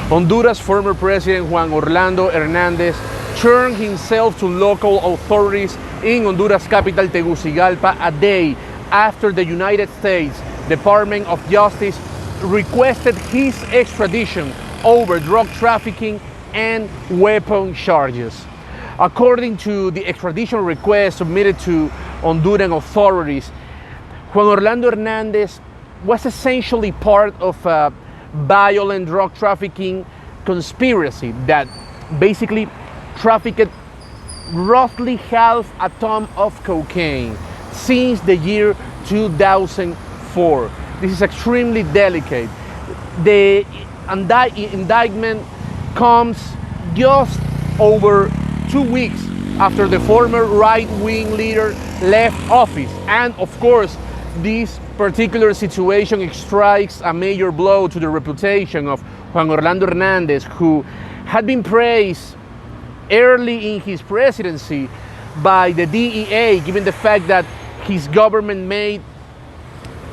Honduras former President Juan Orlando Hernandez turned himself to local authorities in Honduras capital Tegucigalpa a day after the United States Department of Justice requested his extradition over drug trafficking and weapon charges. According to the extradition request submitted to Honduran authorities, Juan Orlando Hernandez was essentially part of a violent drug trafficking conspiracy that basically trafficked roughly half a ton of cocaine since the year 2004. This is extremely delicate. The indictment comes just over 2 weeks after the former right-wing leader left office. And of course, this particular situation strikes a major blow to the reputation of Juan Orlando Hernandez, who had been praised early in his presidency by the DEA, given the fact that his government made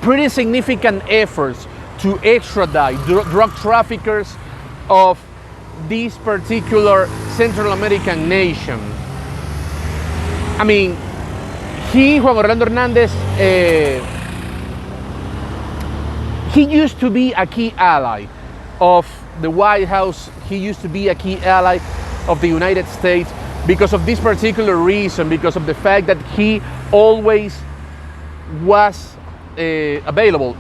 pretty significant efforts to extradite drug traffickers of this particular Central American nation. I mean, Juan Orlando Hernandez, he used to be a key ally of the White House. He used to be a key ally of the United States because of this particular reason, because of the fact that he always was available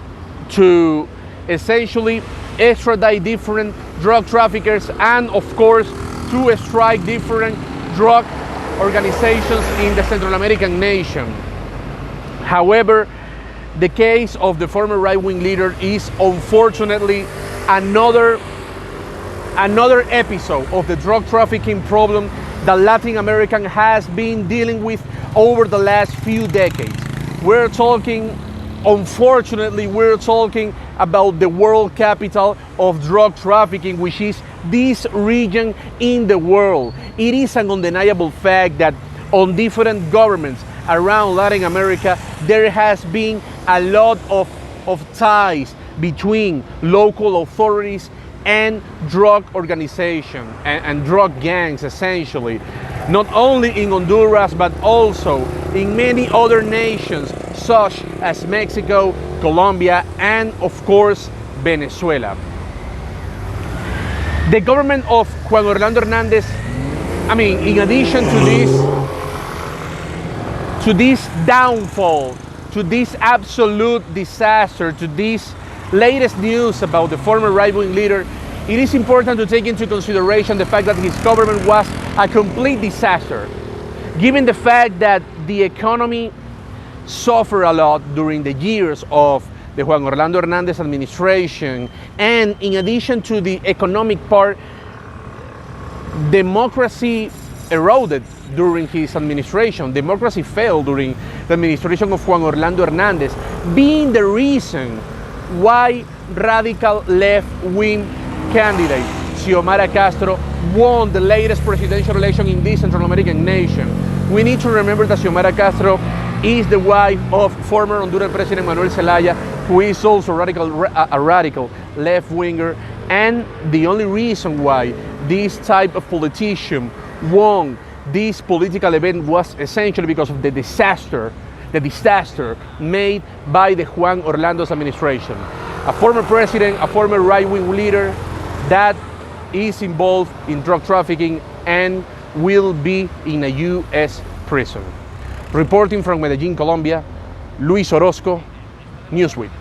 to essentially extradite different drug traffickers and of course to strike different drug organizations in the Central American nation. However, the case of the former right-wing leader is unfortunately another episode of the drug trafficking problem that Latin America has been dealing with over the last few decades. Unfortunately, we're talking about the world capital of drug trafficking, which is this region in the world. It is an undeniable fact that on different governments around Latin America, there has been a lot of ties between local authorities and drug organizations and drug gangs, essentially. Not only in Honduras, but also in many other nations, such as Mexico, Colombia, and of course, Venezuela. The government of Juan Orlando Hernandez, in addition to this downfall, to this absolute disaster, to this latest news about the former right-wing leader, it is important to take into consideration the fact that his government was a complete disaster, given the fact that the economy suffered a lot during the years of the Juan Orlando Hernandez administration. And in addition to the economic part, democracy eroded during his administration. Democracy failed during the administration of Juan Orlando Hernandez, being the reason why radical left-wing candidate Xiomara Castro won the latest presidential election in this Central American nation. We need to remember that Xiomara Castro is the wife of former Honduran President Manuel Zelaya, who is also a radical left-winger, and the only reason why this type of politician won this political event was essentially because of the disaster made by the Juan Orlando's administration. A former president, a former right-wing leader that is involved in drug trafficking and will be in a U.S. prison. Reporting from Medellin, Colombia, Luis Orozco, Newsweek.